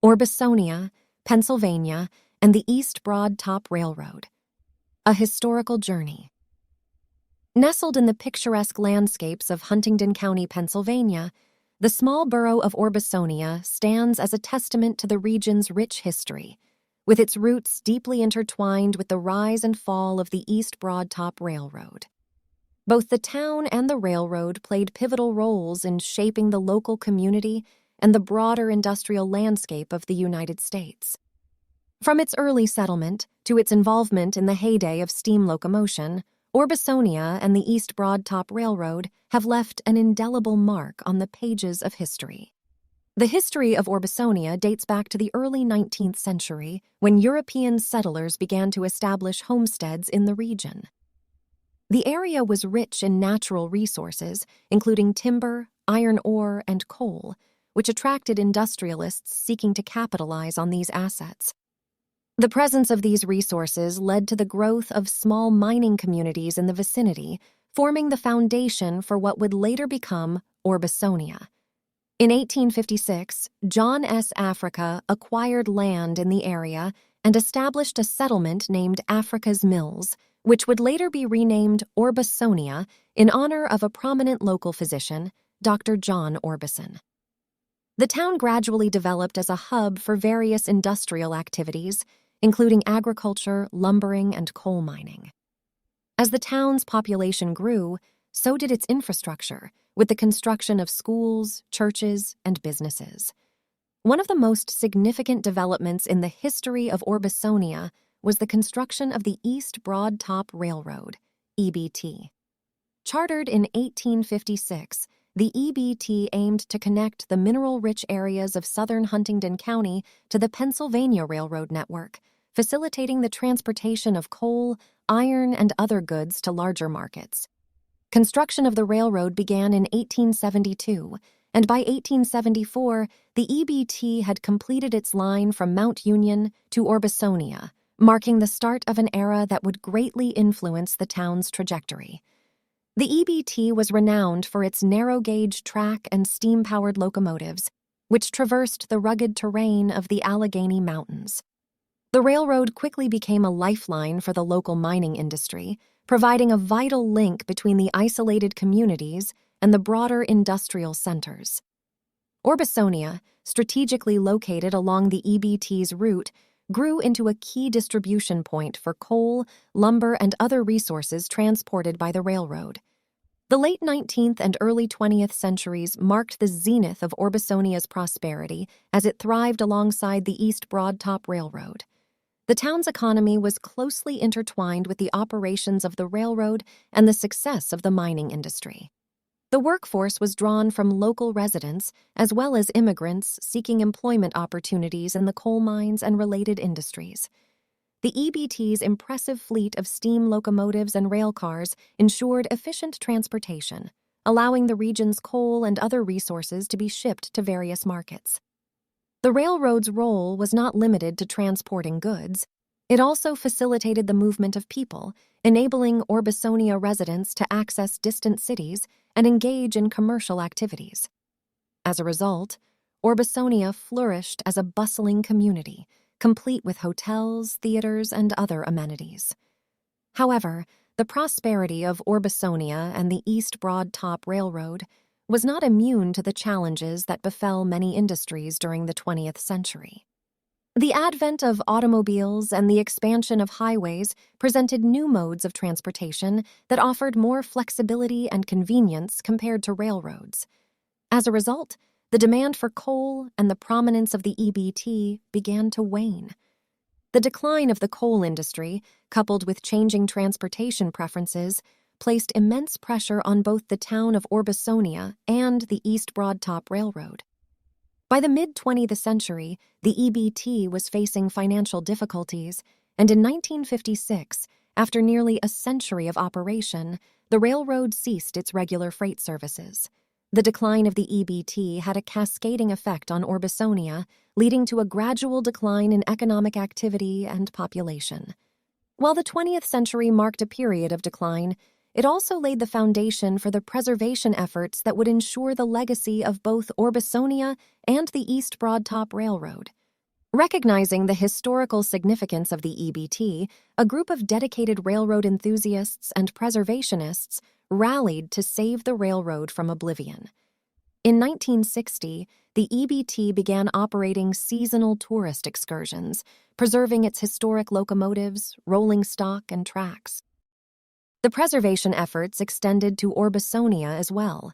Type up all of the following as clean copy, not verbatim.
Orbisonia, Pennsylvania, and the East Broad Top Railroad. A historical journey. Nestled in the picturesque landscapes of Huntingdon County, Pennsylvania, the small borough of Orbisonia stands as a testament to the region's rich history, with its roots deeply intertwined with the rise and fall of the East Broad Top Railroad. Both the town and the railroad played pivotal roles in shaping the local community and the broader industrial landscape of the United States. From its early settlement to its involvement in the heyday of steam locomotion, Orbisonia and the East Broad Top Railroad have left an indelible mark on the pages of history. The history of Orbisonia dates back to the early 19th century, when European settlers began to establish homesteads in the region. The area was rich in natural resources, including timber, iron ore, and coal, which attracted industrialists seeking to capitalize on these assets. The presence of these resources led to the growth of small mining communities in the vicinity, forming the foundation for what would later become Orbisonia. In 1856, John S. Africa acquired land in the area and established a settlement named Africa's Mills, which would later be renamed Orbisonia in honor of a prominent local physician, Dr. John Orbison. The town gradually developed as a hub for various industrial activities, including agriculture, lumbering, and coal mining. As the town's population grew, so did its infrastructure, with the construction of schools, churches, and businesses. One of the most significant developments in the history of Orbisonia was the construction of the East Broad Top Railroad, EBT. Chartered in 1856, the EBT aimed to connect the mineral-rich areas of southern Huntingdon County to the Pennsylvania Railroad network, facilitating the transportation of coal, iron, and other goods to larger markets. Construction of the railroad began in 1872, and by 1874, the EBT had completed its line from Mount Union to Orbisonia, marking the start of an era that would greatly influence the town's trajectory. The EBT was renowned for its narrow-gauge track and steam-powered locomotives, which traversed the rugged terrain of the Allegheny Mountains. The railroad quickly became a lifeline for the local mining industry, providing a vital link between the isolated communities and the broader industrial centers. Orbisonia, strategically located along the EBT's route, grew into a key distribution point for coal, lumber, and other resources transported by the railroad. The late 19th and early 20th centuries marked the zenith of Orbisonia's prosperity as it thrived alongside the East Broad Top Railroad. The town's economy was closely intertwined with the operations of the railroad and the success of the mining industry. The workforce was drawn from local residents as well as immigrants seeking employment opportunities in the coal mines and related industries. The EBT's impressive fleet of steam locomotives and rail cars ensured efficient transportation, allowing the region's coal and other resources to be shipped to various markets. The railroad's role was not limited to transporting goods. It also facilitated the movement of people, enabling Orbisonia residents to access distant cities and engage in commercial activities. As a result, Orbisonia flourished as a bustling community, complete with hotels, theaters, and other amenities. However, the prosperity of Orbisonia and the East Broad Top Railroad was not immune to the challenges that befell many industries during the 20th century. The advent of automobiles and the expansion of highways presented new modes of transportation that offered more flexibility and convenience compared to railroads. As a result, the demand for coal and the prominence of the EBT began to wane. The decline of the coal industry, coupled with changing transportation preferences, placed immense pressure on both the town of Orbisonia and the East Broad Top Railroad. By the mid-20th century, the EBT was facing financial difficulties, and in 1956, after nearly a century of operation, the railroad ceased its regular freight services. The decline of the EBT had a cascading effect on Orbisonia, leading to a gradual decline in economic activity and population. While the 20th century marked a period of decline, it also laid the foundation for the preservation efforts that would ensure the legacy of both Orbisonia and the East Broad Top Railroad. Recognizing the historical significance of the EBT, a group of dedicated railroad enthusiasts and preservationists rallied to save the railroad from oblivion. In 1960, the EBT began operating seasonal tourist excursions, preserving its historic locomotives, rolling stock, and tracks. The preservation efforts extended to Orbisonia as well.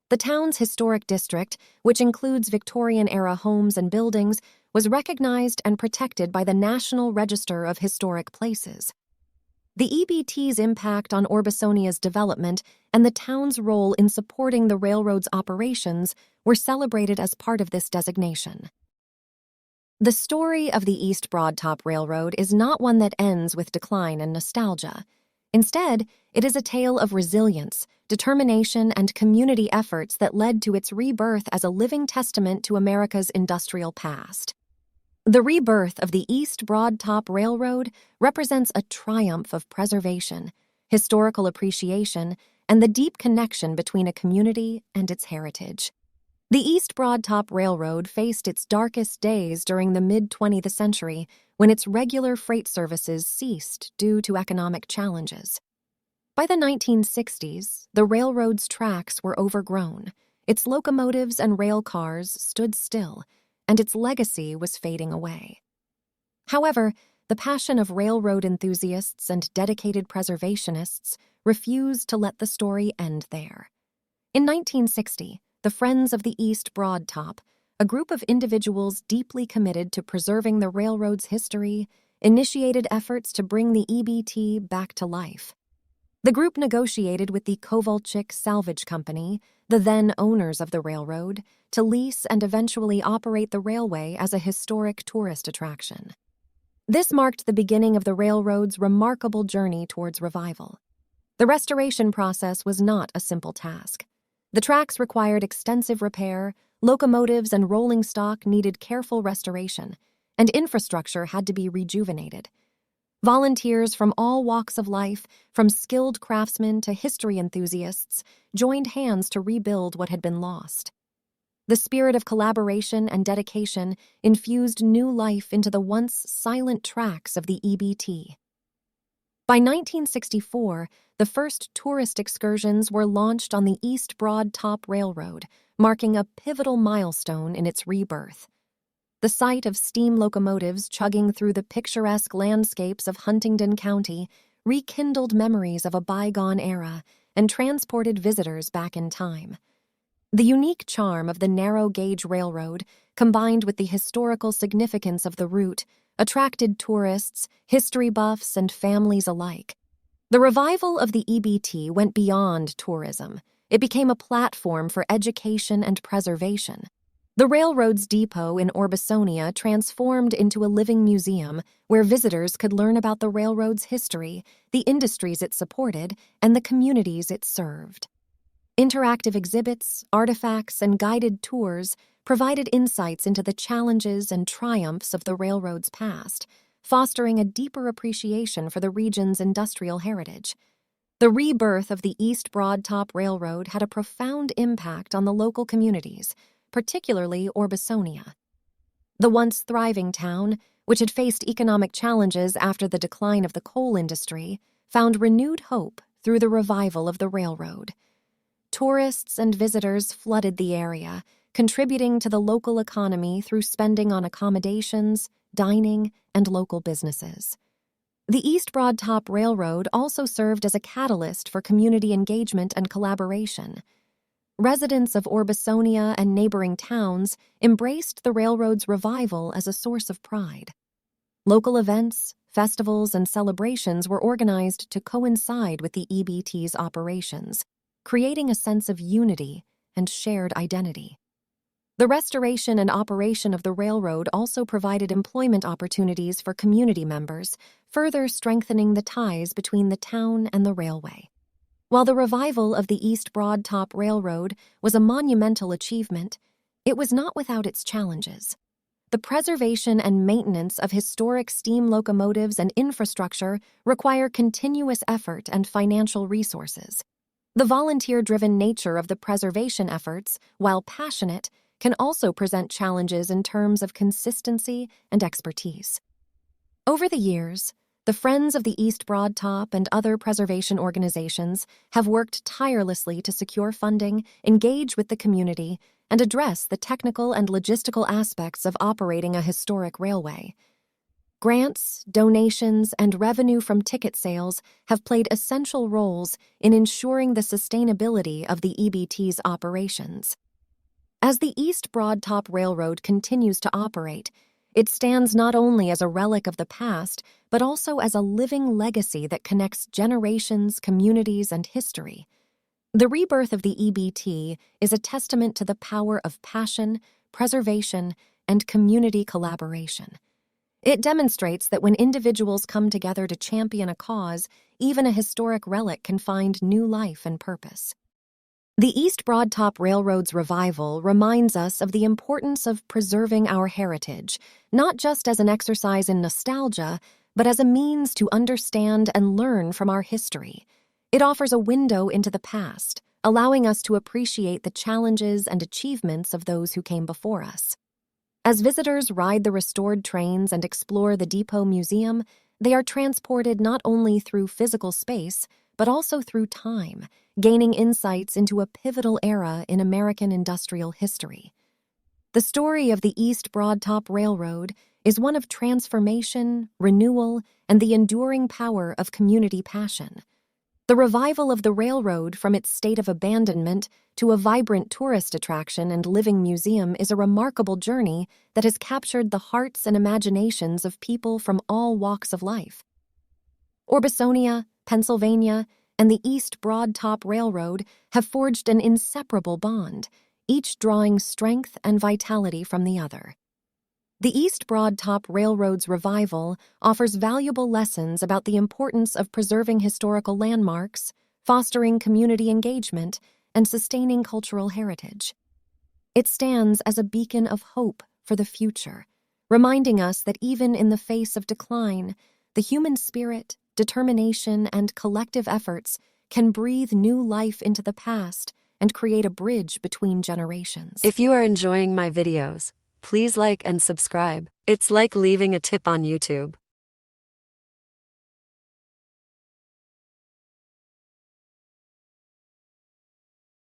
The town's historic district, which includes Victorian-era homes and buildings, was recognized and protected by the National Register of Historic Places. The EBT's impact on Orbisonia's development and the town's role in supporting the railroad's operations were celebrated as part of this designation. The story of the East Broadtop Railroad is not one that ends with decline and nostalgia. Instead, it is a tale of resilience, determination, and community efforts that led to its rebirth as a living testament to America's industrial past. The rebirth of the East Broadtop Railroad represents a triumph of preservation, historical appreciation, and the deep connection between a community and its heritage. The East Broadtop Railroad faced its darkest days during the mid-20th century, when its regular freight services ceased due to economic challenges. By the 1960s, the railroad's tracks were overgrown, its locomotives and rail cars stood still, and its legacy was fading away. However, the passion of railroad enthusiasts and dedicated preservationists refused to let the story end there. In 1960, the Friends of the East Broadtop, a group of individuals deeply committed to preserving the railroad's history, initiated efforts to bring the EBT back to life. The group negotiated with the Kovalchik Salvage Company, the then owners of the railroad, to lease and eventually operate the railway as a historic tourist attraction. This marked the beginning of the railroad's remarkable journey towards revival. The restoration process was not a simple task. The tracks required extensive repair, locomotives and rolling stock needed careful restoration, and infrastructure had to be rejuvenated. Volunteers from all walks of life, from skilled craftsmen to history enthusiasts, joined hands to rebuild what had been lost. The spirit of collaboration and dedication infused new life into the once silent tracks of the EBT. By 1964, the first tourist excursions were launched on the East Broadtop Railroad, marking a pivotal milestone in its rebirth. The sight of steam locomotives chugging through the picturesque landscapes of Huntingdon County rekindled memories of a bygone era and transported visitors back in time. The unique charm of the narrow-gauge railroad, combined with the historical significance of the route, attracted tourists, history buffs, and families alike. The revival of the EBT went beyond tourism. It became a platform for education and preservation. The railroad's depot in Orbisonia transformed into a living museum where visitors could learn about the railroad's history, the industries it supported, and the communities it served. Interactive exhibits, artifacts, and guided tours provided insights into the challenges and triumphs of the railroad's past, fostering a deeper appreciation for the region's industrial heritage. The rebirth of the East Broadtop Railroad had a profound impact on the local communities, particularly Orbisonia. The once thriving town, which had faced economic challenges after the decline of the coal industry, found renewed hope through the revival of the railroad. Tourists and visitors flooded the area, contributing to the local economy through spending on accommodations, dining, and local businesses. The East Broadtop Railroad also served as a catalyst for community engagement and collaboration. Residents of Orbisonia and neighboring towns embraced the railroad's revival as a source of pride. Local events, festivals, and celebrations were organized to coincide with the EBT's operations, creating a sense of unity and shared identity. The restoration and operation of the railroad also provided employment opportunities for community members, further strengthening the ties between the town and the railway. While the revival of the East Broadtop Railroad was a monumental achievement, it was not without its challenges. The preservation and maintenance of historic steam locomotives and infrastructure require continuous effort and financial resources. The volunteer-driven nature of the preservation efforts, while passionate, can also present challenges in terms of consistency and expertise. Over the years, the Friends of the East Broadtop and other preservation organizations have worked tirelessly to secure funding, engage with the community, and address the technical and logistical aspects of operating a historic railway. Grants, donations, and revenue from ticket sales have played essential roles in ensuring the sustainability of the EBT's operations. As the East Broadtop Railroad continues to operate, it stands not only as a relic of the past, but also as a living legacy that connects generations, communities, and history. The rebirth of the EBT is a testament to the power of passion, preservation, and community collaboration. It demonstrates that when individuals come together to champion a cause, even a historic relic can find new life and purpose. The East Broadtop Railroad's revival reminds us of the importance of preserving our heritage, not just as an exercise in nostalgia, but as a means to understand and learn from our history. It offers a window into the past, allowing us to appreciate the challenges and achievements of those who came before us. As visitors ride the restored trains and explore the Depot Museum, they are transported not only through physical space, but also through time, gaining insights into a pivotal era in American industrial history. The story of the East Broadtop Railroad is one of transformation, renewal, and the enduring power of community passion. The revival of the railroad from its state of abandonment to a vibrant tourist attraction and living museum is a remarkable journey that has captured the hearts and imaginations of people from all walks of life. Orbisonia, Pennsylvania, and the East Broadtop Railroad have forged an inseparable bond, each drawing strength and vitality from the other. The East Broadtop Railroad's revival offers valuable lessons about the importance of preserving historical landmarks, fostering community engagement, and sustaining cultural heritage. It stands as a beacon of hope for the future, reminding us that even in the face of decline, the human spirit, determination, and collective efforts can breathe new life into the past and create a bridge between generations. If you are enjoying my videos, please like and subscribe. It's like leaving a tip on YouTube.